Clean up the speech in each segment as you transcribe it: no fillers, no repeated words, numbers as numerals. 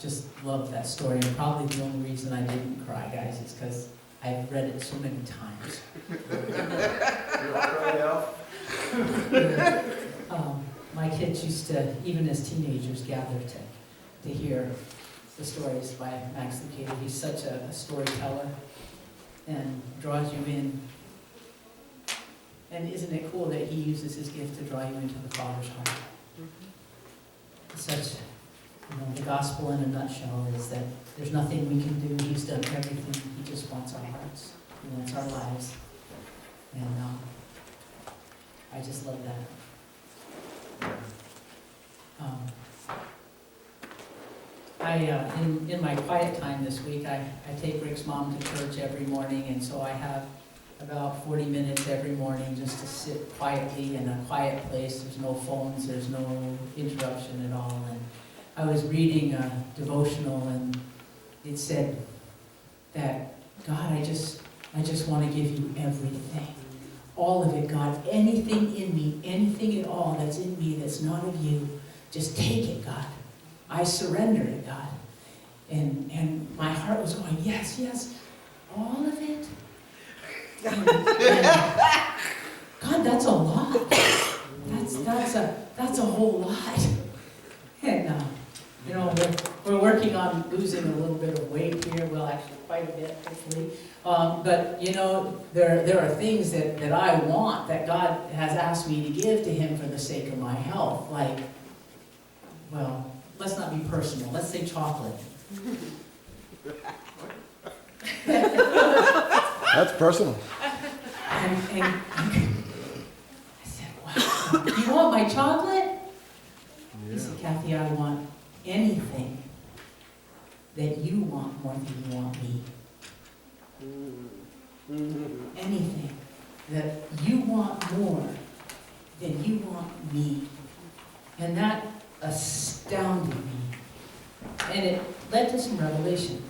just love that story, and probably the only reason I didn't cry, guys, is because I've read it so many times. My kids used to, even as teenagers, gather to hear the stories by Max Lucado. He's such a storyteller and draws you in. And isn't it cool that he uses his gift to draw you into the Father's heart? Such, the gospel in a nutshell is that there's nothing we can do. He's done everything. He just wants our hearts. He wants our lives. And I just love that. In my quiet time this week, I take Rick's mom to church every morning, and so I have about 40 minutes every morning just to sit quietly in a quiet place. There's no phones, there's no interruption at all. And I was reading a devotional, and it said that, God, I just want to give you everything. All of it, God. Anything in me, anything at all that's in me that's not of you, just take it, God. I surrender it, God. And my heart was going, yes, yes, all of it. And God, that's a lot. That's a whole lot. And we're working on losing a little bit of weight here. Well, actually, quite a bit, hopefully. But there are things that I want that God has asked me to give to Him for the sake of my health. Like, well, let's not be personal. Let's say chocolate. That's personal. And I said, wow, you want my chocolate? He said, Kathy, I want anything that you want more than you want me. Anything that you want more than you want me. And that astounded me. And it led to some revelation.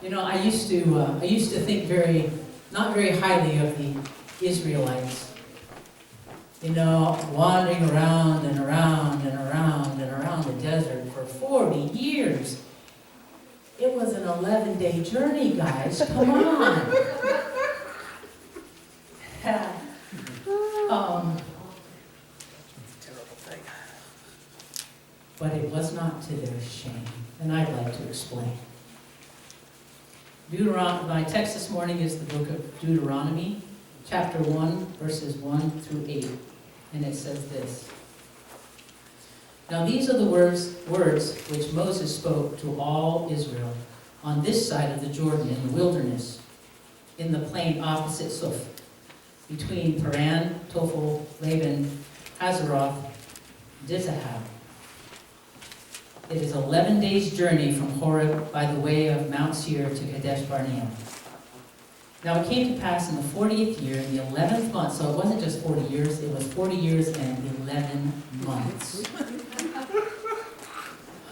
I used to think not very highly of the Israelites. Wandering around and around and around and around the desert for 40 years. It was an 11-day journey, guys. Come on. But it was not to their shame. And I'd like to explain. My text this morning is the book of Deuteronomy, chapter 1, verses 1 through 8. And it says this. Now these are the words which Moses spoke to all Israel on this side of the Jordan in the wilderness, in the plain opposite Suf, between Paran, Tophel, Laban, Hazeroth, Dizahab. It is 11 days' journey from Horeb by the way of Mount Seir to Kadesh Barnea. Now it came to pass in the 40th year, in the 11th month, so it wasn't just 40 years, it was 40 years and 11 months.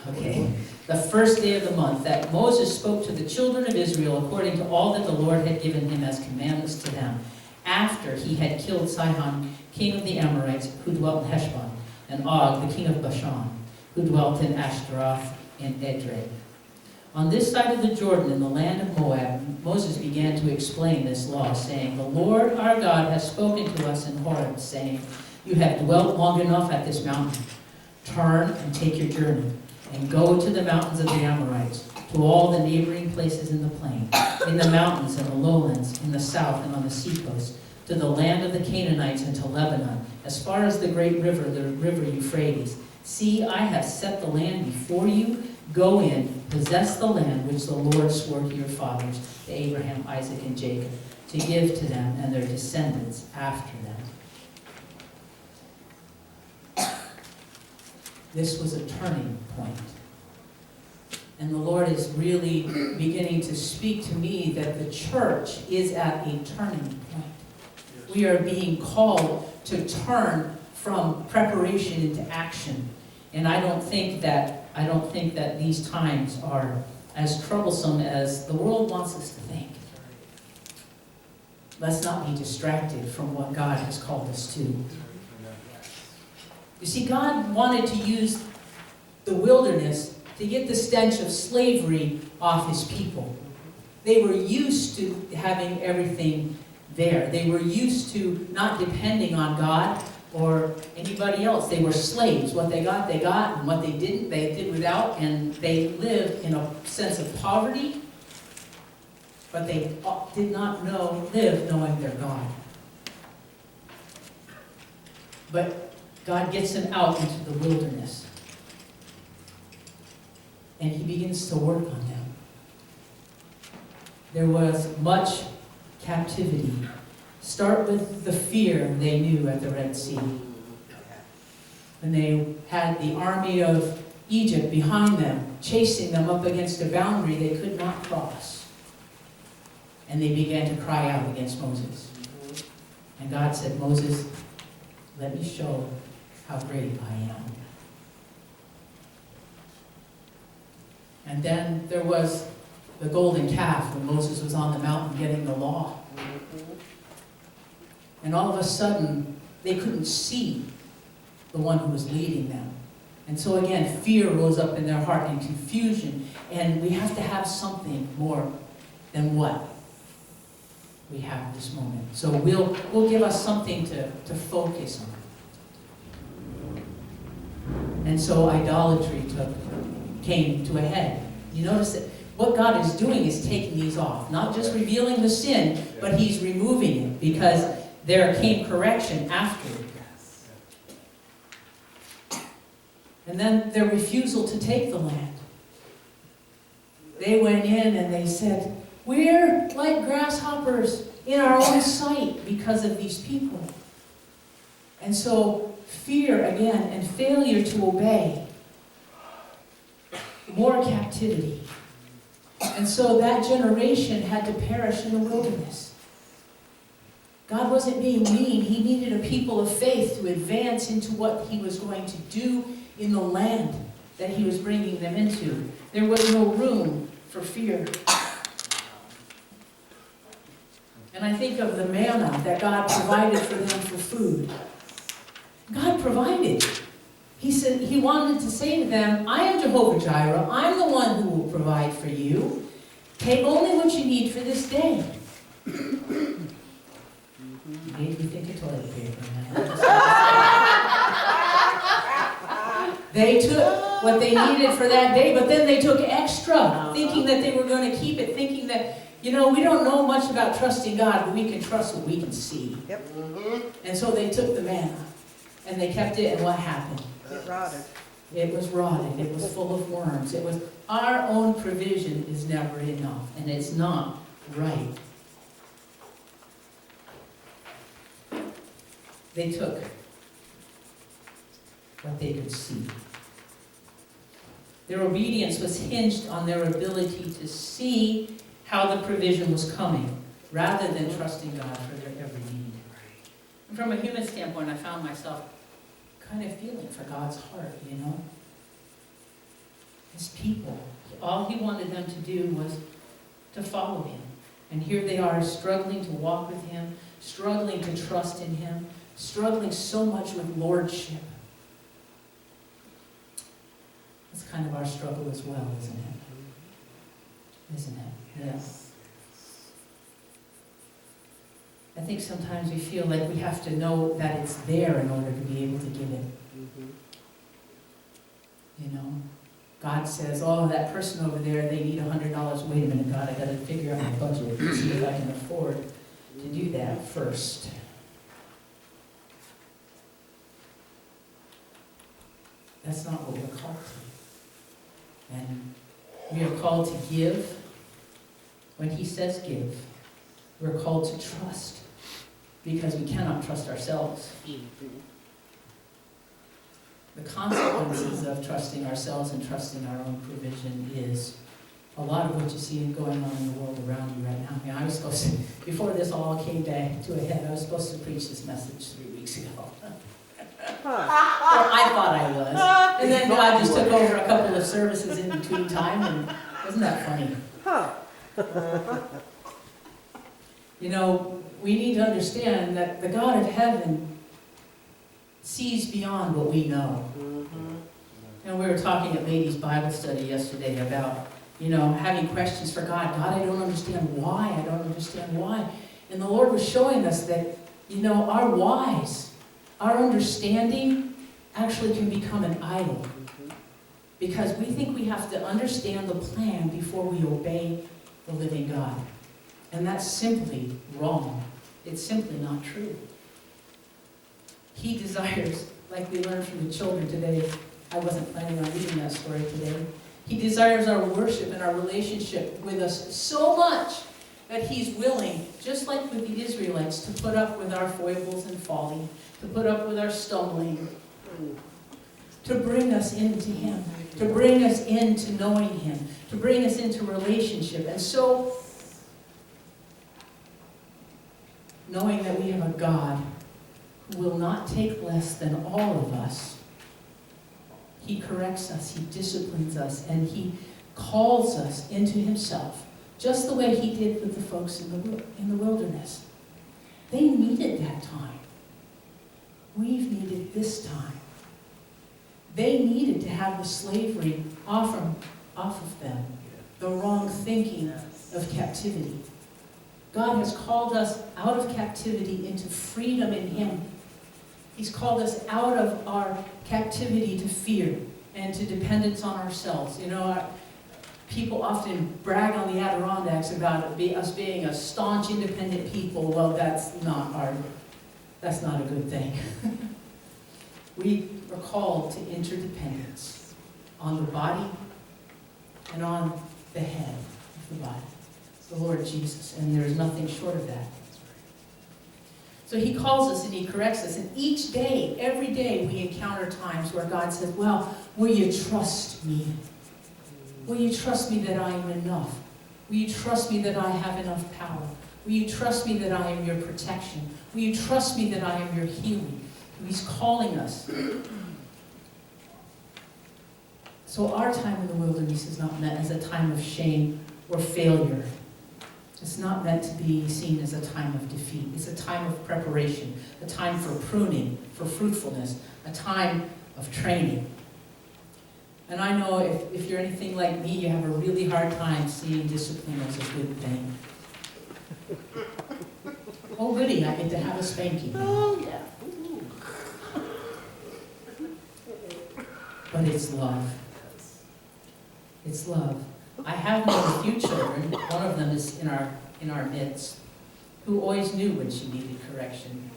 Okay, the first day of the month, that Moses spoke to the children of Israel according to all that the Lord had given him as commandments to them, after he had killed Sihon, king of the Amorites, who dwelt in Heshbon, and Og, the king of Bashan, who dwelt in Ashtaroth and Edrei. On this side of the Jordan, in the land of Moab, Moses began to explain this law, saying, The Lord our God has spoken to us in Horeb, saying, You have dwelt long enough at this mountain. Turn and take your journey, and go to the mountains of the Amorites, to all the neighboring places in the plain, in the mountains and the lowlands, in the south and on the seacoast, to the land of the Canaanites and to Lebanon, as far as the great river, the river Euphrates. See, I have set the land before you. Go in, possess the land which the Lord swore to your fathers, to Abraham, Isaac, and Jacob, to give to them and their descendants after them. This was a turning point. And the Lord is really beginning to speak to me that the church is at a turning point. We are being called to turn from preparation into action. And I don't think that these times are as troublesome as the world wants us to think. Let's not be distracted from what God has called us to. You see, God wanted to use the wilderness to get the stench of slavery off his people. They were used to having everything there. They were used to not depending on God or anybody else. They were slaves. What they got, and what they didn't, they did without, and they lived in a sense of poverty, but they did not live knowing their God. But God gets them out into the wilderness, and he begins to work on them. There was much captivity. Start with the fear they knew at the Red Sea. And they had the army of Egypt behind them, chasing them up against a boundary they could not cross. And they began to cry out against Moses. And God said, Moses, let me show how great I am. And then there was the golden calf when Moses was on the mountain getting the law. And all of a sudden, they couldn't see the one who was leading them. And so again, fear rose up in their heart and confusion. And we have to have something more than what we have this moment. So we'll give us something to focus on. And so idolatry came to a head. You notice that what God is doing is taking these off. Not just revealing the sin, but he's removing it, because there came correction after. And then their refusal to take the land. They went in and they said, we're like grasshoppers in our own sight because of these people. And so fear again and failure to obey. More captivity. And so that generation had to perish in the wilderness. God wasn't being mean. He needed a people of faith to advance into what he was going to do in the land that he was bringing them into. There was no room for fear. And I think of the manna that God provided for them for food. God provided. He said, he wanted to say to them, I am Jehovah Jireh. I'm the one who will provide for you. Take only what you need for this day. Made me think of toilet paper. They took what they needed for that day, but then they took extra, thinking that they were going to keep it, thinking that, we don't know much about trusting God, but we can trust what we can see. Yep. And so they took the manna, and they kept it, and what happened? It rotted. It was rotted. It was full of worms. It was, our own provision is never enough, and it's not right. They took what they could see. Their obedience was hinged on their ability to see how the provision was coming, rather than trusting God for their every need. And from a human standpoint, I found myself kind of feeling for God's heart, His people. All he wanted them to do was to follow him. And here they are, struggling to walk with him, struggling to trust in him, struggling so much with lordship. That's kind of our struggle as well, isn't it? Isn't it? Yes. I think sometimes we feel like we have to know that it's there in order to be able to give it. God says, oh, that person over there, they need $100. Wait a minute, God, I got to figure out my budget and see if I can afford to do that first. That's not what we're called to. And we are called to give. When he says give, we're called to trust, because we cannot trust ourselves. The consequences of trusting ourselves and trusting our own provision is a lot of what you see going on in the world around you right now. I mean, I was supposed to, before this all came to a head, I was supposed to preach this message 3 weeks ago. Well, I thought I was. And then God just took over a couple of services in between time, and wasn't that funny? We need to understand that the God of heaven sees beyond what we know. And we were talking at Ladies' Bible Study yesterday about, having questions for God. God, I don't understand why. I don't understand why. And the Lord was showing us that, our whys, our understanding actually can become an idol. Because we think we have to understand the plan before we obey the living God. And that's simply wrong. It's simply not true. He desires, like we learned from the children today, I wasn't planning on reading that story today. He desires our worship and our relationship with us so much that He's willing, just like with the Israelites, to put up with our foibles and folly, to put up with our stumbling, to bring us into Him, to bring us into knowing Him, to bring us into relationship. And so, knowing that we have a God who will not take less than all of us, He corrects us, He disciplines us, and He calls us into Himself, just the way He did with the folks in the wilderness. They needed that time. We've needed this time. They needed to have the slavery off of them, the wrong thinking of captivity. God has called us out of captivity into freedom in Him. He's called us out of our captivity to fear and to dependence on ourselves. People often brag on the Adirondacks about us being a staunch, independent people. Well, that's not a good thing. We are called to interdependence on the body and on the head of the body, the Lord Jesus, and there is nothing short of that. So He calls us and He corrects us, and each day, every day, we encounter times where God says, well, will you trust me? Will you trust me that I am enough? Will you trust me that I have enough power? Will you trust me that I am your protection? Will you trust me that I am your healing? He's calling us. So our time in the wilderness is not meant as a time of shame or failure. It's not meant to be seen as a time of defeat. It's a time of preparation, a time for pruning, for fruitfulness, a time of training. And I know if you're anything like me, you have a really hard time seeing discipline as a good thing. Oh, goody, I get to have a spanking. Oh, yeah. But it's love. It's love. I have known a few children, one of them is in our midst, who always knew when she needed correction.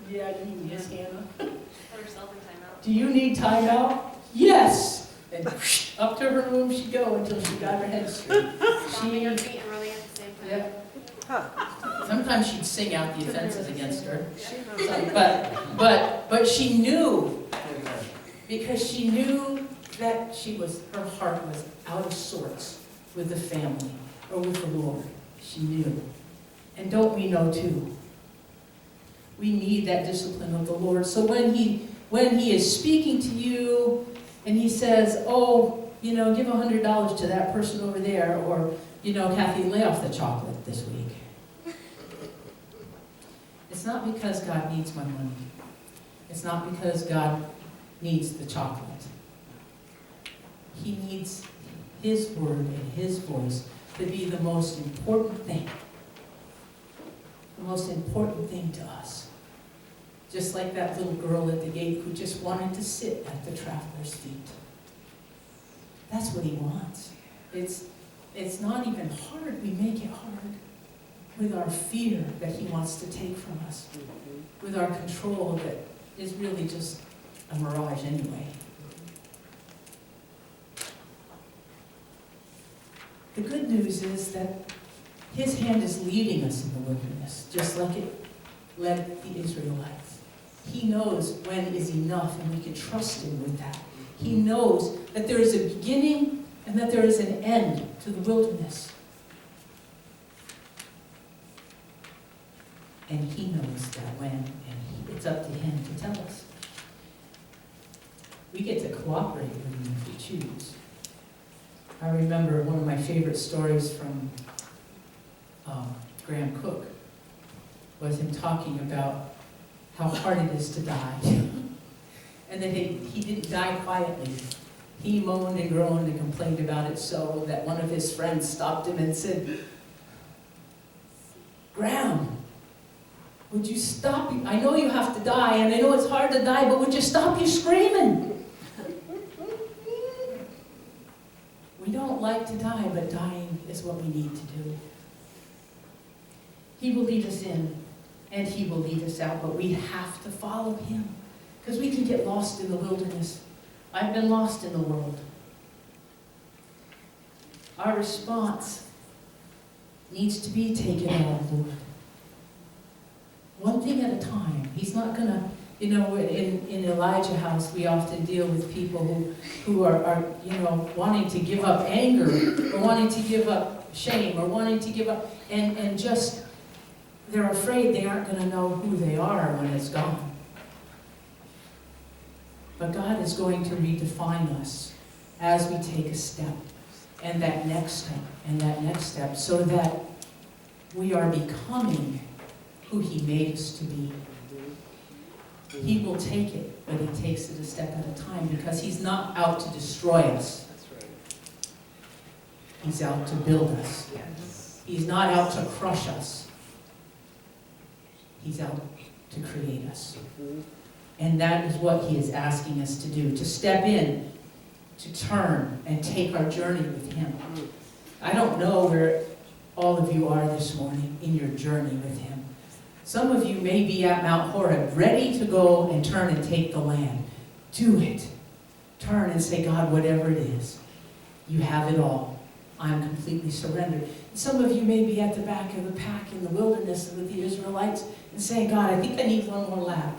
Yeah, do you need Hannah? Put herself in timeout. Do you need timeout? Yes! And up to her room she'd go until she got her head straight. Stomping her feet and running at the same time. Yeah. Sometimes she'd sing out the offenses against her. But she knew, because she knew that her heart was out of sorts with the family or with the Lord. She knew. And don't we know too? We need that discipline of the Lord. So when he is speaking to you and He says, oh, give $100 to that person over there, or, Kathy, lay off the chocolate this week. It's not because God needs my money. It's not because God needs the chocolate. He needs His word and His voice to be the most important thing. The most important thing to us. Just like that little girl at the gate who just wanted to sit at the traveler's feet. That's what He wants. It's not even hard. We make it hard with our fear that He wants to take from us. With our control that is really just a mirage anyway. The good news is that His hand is leading us in the wilderness, just like it led the Israelites. He knows when is enough, and we can trust Him with that. He knows that there is a beginning and that there is an end to the wilderness. And He knows that when, and it's up to Him to tell us. We get to cooperate with Him if we choose. I remember one of my favorite stories from Graham Cook was him talking about how hard it is to die. And then he didn't die quietly. He moaned and groaned and complained about it so that one of his friends stopped him and said, Graham, would you stop? I know you have to die, and I know it's hard to die, but would you stop your screaming? We don't like to die, but dying is what we need to do. He will lead us in, and he will lead us out, but we have to follow him, because we can get lost in the wilderness. I've been lost in the world. Our response needs to be taken on, Lord. One thing at a time. He's not going to, in Elijah's house, we often deal with people who are wanting to give up anger, or wanting to give up shame, or wanting to give up, and just, they're afraid they aren't going to know who they are when it's gone. But God is going to redefine us as we take a step, and that next step, and that next step, so that we are becoming who he made us to be. He will take it, but he takes it a step at a time, because he's not out to destroy us. He's out to build us. He's not out to crush us. He's out to create us. And that is what he is asking us to do, to step in, to turn, and take our journey with him. I don't know where all of you are this morning in your journey with him. Some of you may be at Mount Horeb, ready to go and turn and take the land. Do it. Turn and say, God, whatever it is, you have it all. I'm completely surrendered. Some of you may be at the back of the pack in the wilderness with the Israelites and saying, God, I think I need one more lap.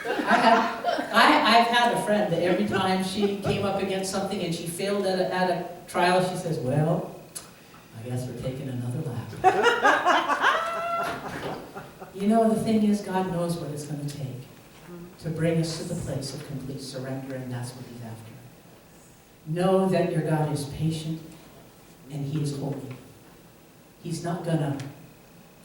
I've had a friend that every time she came up against something and she failed at a trial, she says, well, I guess we're taking another lap. The thing is, God knows what it's going to take to bring us to the place of complete surrender, and that's what he's after. Know that your God is patient and he is holy. He's not going to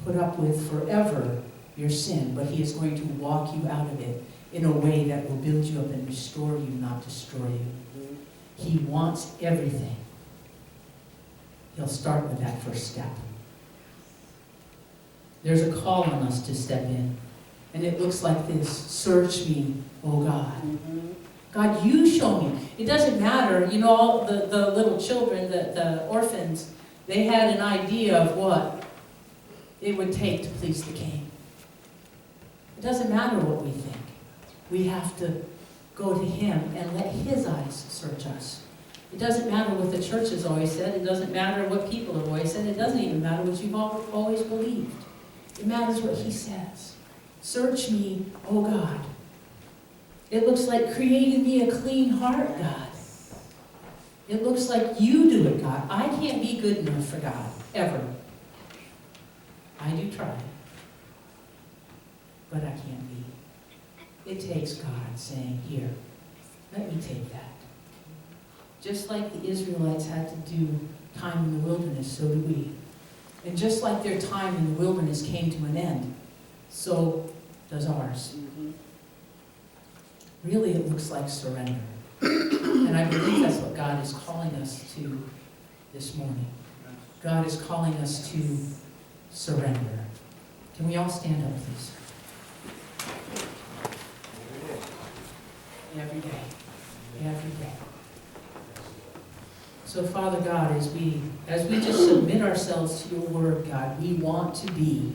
put up with forever your sin, but he is going to walk you out of it in a way that will build you up and restore you, not destroy you. He wants everything. He'll start with that first step. There's a call on us to step in, and it looks like this: search me, O God. God, you show me. It doesn't matter, all the little children, the orphans, they had an idea of what it would take to please the king. It doesn't matter what we think. We have to go to him and let his eyes search us. It doesn't matter what the church has always said. It doesn't matter what people have always said. It doesn't even matter what you've always believed. It matters what he says. Search me, O God. It looks like creating me a clean heart, God. It looks like you do it, God. I can't be good enough for God, ever. I do try, but I can't be. It takes God saying, here, let me take that. Just like the Israelites had to do time in the wilderness, so do we. And just like their time in the wilderness came to an end, so does ours. Really, it looks like surrender. And I believe that's what God is calling us to this morning. God is calling us to surrender. Can we all stand up, please? Every day. Every day. So, Father God, as we just submit ourselves to your word, God, we want to be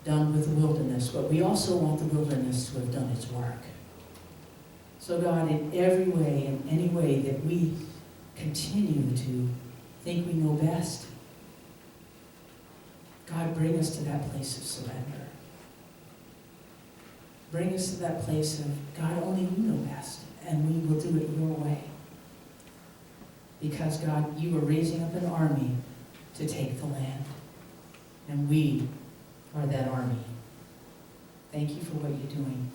done with the wilderness, but we also want the wilderness to have done its work. So, God, in every way, in any way that we continue to think we know best, God, bring us to that place of surrender. Bring us to that place of, God, only you know best, and we will do it your way. Because, God, you are raising up an army to take the land. And we are that army. Thank you for what you're doing.